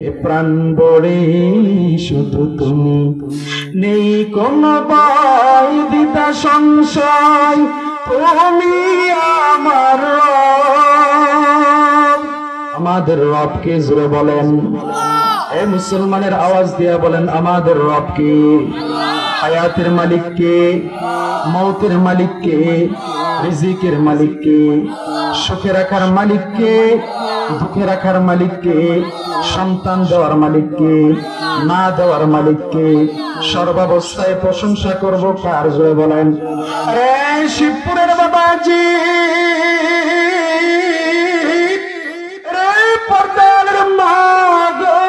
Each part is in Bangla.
এ প্রাণ বড়ে শুধু তুমি, নেই কোনো ভয় দিতা সংশয়, তুমি আমার রব। আমাদের রবকে জোরে বলেন, এ মুসলমানের আওয়াজ দিয়া বলেন আমাদের রবকে। হায়াতের মালিক কে? মৌতের মালিক কে? রিজিকের মালিক কে? সুখে রাখার মালিক কে? দুঃখে রাখার মালিক কে? সন্তান দেওয়ার মালিক কে? না দেওয়ার মালিক কে? সর্বাবস্থায় প্রশংসা করব কার? জোরে বলেন। আরে শিবপুরের বাবাজি, রে পর্দার মা গো,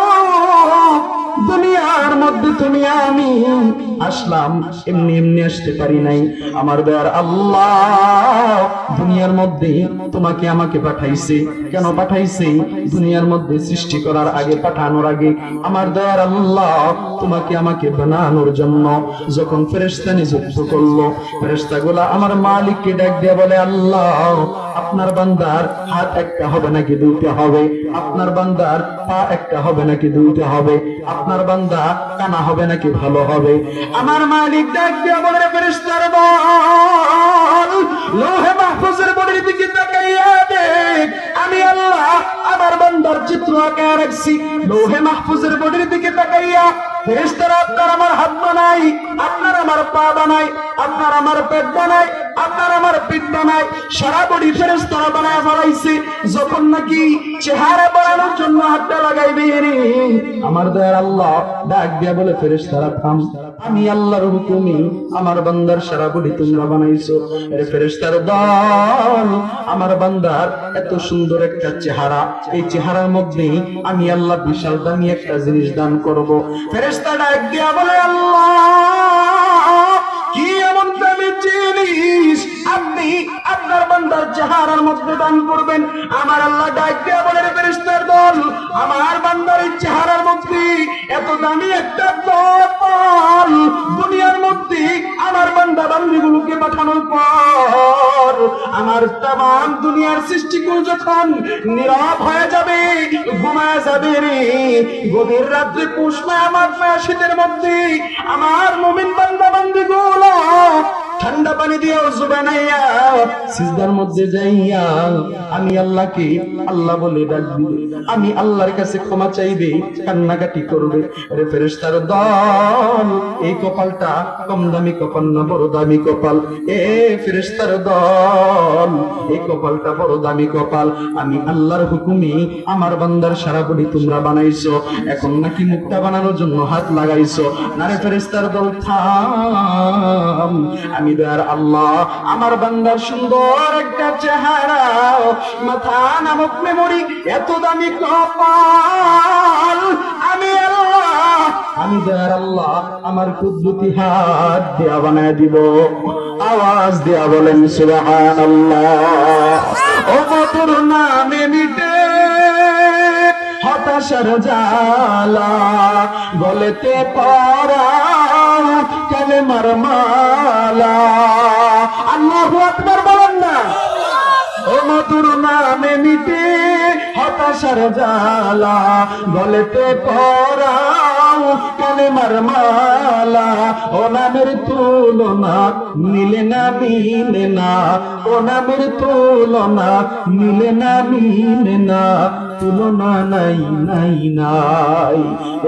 দুনিয়ার মধ্যে তুমি আমি আসলাম, এমনি এমনি আসতে পারি নাই। আমার দয়ার আল্লাহ দুনিয়ার মধ্যে তোমাকে আমাকে পাঠাইছে। কেন পাঠাইছে? দুনিয়ার মধ্যে সৃষ্টি করার আগে, পাঠানোর আগে আমার দয়ার আল্লাহ তোমাকে আমাকে বানানোর জন্য। যখন ফেরেশতা নিযুক্ত করলো, ফেরেশতাগুলা আমার মালিককে ডাক দিয়ে বলে, আল্লাহ আপনার বান্দার হাত একটা হবে নাকি দুইটা হবে? আপনার বান্দার পা একটা হবে নাকি দুইটা হবে? আপনার বান্দা কানা হবে নাকি ভালো হবে? আমার মালিক ডাক দিয়ে বলে, ফেরেশতার দল, লৌহে মাহফুজের বডির দিকে তাকাইয়া দেখ, আমি আল্লাহ আমার বান্দার চিত্র আঁকা রাখছি। লৌহে মাহফুজের বডির দিকে তাকাইয়া ফেরেশতারা আপনার আমার হাত বানাই, আপনার আমার পা বানাই, আপনার আমার পেট বানাই, আপনার আমার পিঠ বানাই, সারা বডি ফেরেশতারা বানায় ফেলাইছে। যখন নাকি চেহারা বানানোর জন্য হাতটা লাগাইবে রে, আমার দয়ার আল্লাহ ডাক দিয়া বলে, ফেরেশতারা থাম, আমি আল্লাহর হুকুমে আমার বান্দার সারা বডি তোমরা বানাইছো। আরে ফেরেশতার দল, আমার বান্দার এত সুন্দর একটা চেহারা, এই চেহারার মধ্যে আমি আল্লাহ বিশাল দামি একটা জিনিস দান করব। ফেরেশতা ডাক দিয়া বলে, আল্লাহ কি এমন দামি জিনিস আপনি আপনার বান্দার চেহারার মধ্যে দান করবেন? আমার আল্লাহ ডাক দিয়া বলে, ফেরেশতার দল, আমার বান্দার এই চেহারার মধ্যে এত দামি একটা কপাল, দুনিয়ার মধ্যে আমার বান্দা বান্দিগুলোকে পাঠানোর পর আমার তামাম দুনিয়ার সৃষ্টিকুল যখন নীরব হয়ে যাবে, ঘুমায় যাবে রে, গভীর রাত্রে পুষ্মায় আমার শীতের মধ্যে আমার মুমিন বান্দা বান্দিগুলো ঠান্ডা পানি দিয়ে ওযু বানাইয়া সিজদার মধ্যে যাইয়া আমি আল্লাহকে আল্লাহ বলে ডাকবে, আমি আল্লাহর কাছে ক্ষমা চাইবে, কান্নাকাটি করবে। আরে ফেরেশতার দল, এই কপালটা কম দামি কপাল না বড় দামি কপাল? এ ফেরেশতার দল, এই কপালটা বড় দামি কপাল। আমি আল্লাহর হুকুমে আমার বান্দার সারা বডি তোমরা বানাইছো, এখন নাকি মুখটা বানানোর জন্য হাত লাগাইছো। না রে ফেরেশতার দল, থাম, আমি দয়ার আল্লাহ আমার বান্দার সুন্দর একটা চেহারা, মাথা নামক মেমরি, এত দামি কপাল, আমি আল্লাহ, আমি দয়ার আল্লাহ আমার কুদরতি হাত দিয়া বানায় দিব। আওয়াজ দিয়া বলেন সুবহানাল্লাহ। ও তোর নামে মিটে হতাশার জালা, গলেতে পরাও কালেমার মালা। আল্লাহু আকবার বলেন না। ও মধুর নামে মিটে হতাশার জালা, গলেতে পরাও কালেমার মালা। ও নামের তুলনা মিলে না, মিলে না, ও নামের তুলনা মিলে না, মিলে না, তুলনা নাই, নাই, নাই।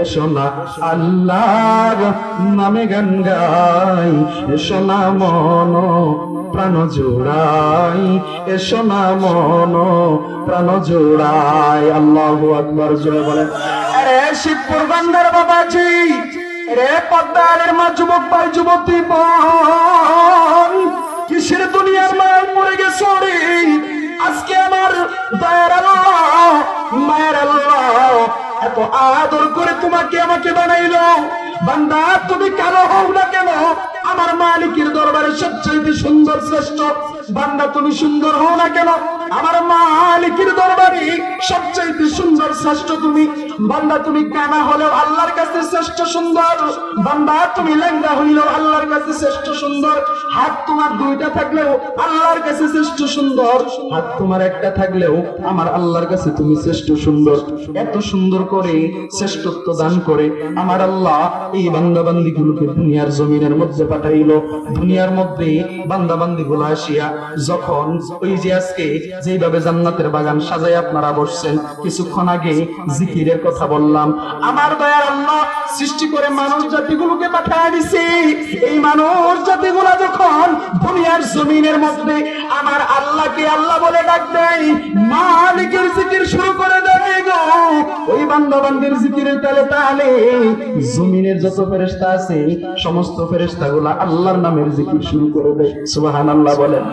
এসো না আল্লাহর নামে গান গাই, এসো না মন প্রাণ জোড়াই, এসো না মন প্রাণ জোড়াই। আল্লাহু আকবার জোরে বলেন। আরে শিবপুর বান্দার বাবাজি, রে পদ্মারের মা, যুবক ভাই, যুবতী বোন, কিসের দুনিয়ার মাল পড়ে গেছো রে? আজকে আমার দয়ার আল্লাহ, মায়ের আল্লাহ এত আদর করে তোমাকে আমাকে বানাইলো। বান্দা তুমি কালো হও না কেন, আমার মালিকের দরবারে সবচেয়ে সুন্দর শ্রেষ্ঠ। বান্দা তুমি সুন্দর হও না কেন, আমার মালিকের দরবারে সবচেয়ে সুন্দর শ্রেষ্ঠ তুমি। বান্দা তুমি কানা হলেও আল্লাহর কাছে শ্রেষ্ঠ সুন্দর, বান্দা তুমি ল্যাংড়া হইলেও আল্লাহর কাছে শ্রেষ্ঠ সুন্দর, হাত তোমার দুইটা থাকলেও আল্লাহর কাছে শ্রেষ্ঠ সুন্দর, হাত তোমার একটা থাকলেও আমার আল্লাহর কাছে তুমি শ্রেষ্ঠ সুন্দর। এত সুন্দর করে শ্রেষ্ঠত্ব দান করে আমার আল্লাহ এই বান্দা বান্দি গুলোকে দুনিয়ার জমিনের মধ্যে পাঠাইলো। দুনিয়ার মধ্যে বান্দা বান্দি গুলো আসিয়া যখন ওই যে আজকে যেভাবে জান্নাতের বাগান সাজায় আপনারা বসছেন, কিছুক্ষণ আগে জিকিরের কথা বললাম, আমার দয়ার আল্লাহ সৃষ্টি করে মানুষ জাতিগুলোকে পাঠিয়ে দিছে। এই মানুষ জাতিগুলা যখন দুনিয়ার জমিনের মধ্যে আমার আল্লাহকে আল্লাহ বলে ডাক দেয়, মালিকের জিকির শুরু করে দেয় গো, ওই বান্দা বান্দির জিকিরের তালে তালে জমিনের যত ফেরেশতা আছে সমস্ত ফেরেশতাগুলা আল্লাহর নামের জিকির শুরু করে দেয়। সুবহানাল্লাহ বলেন।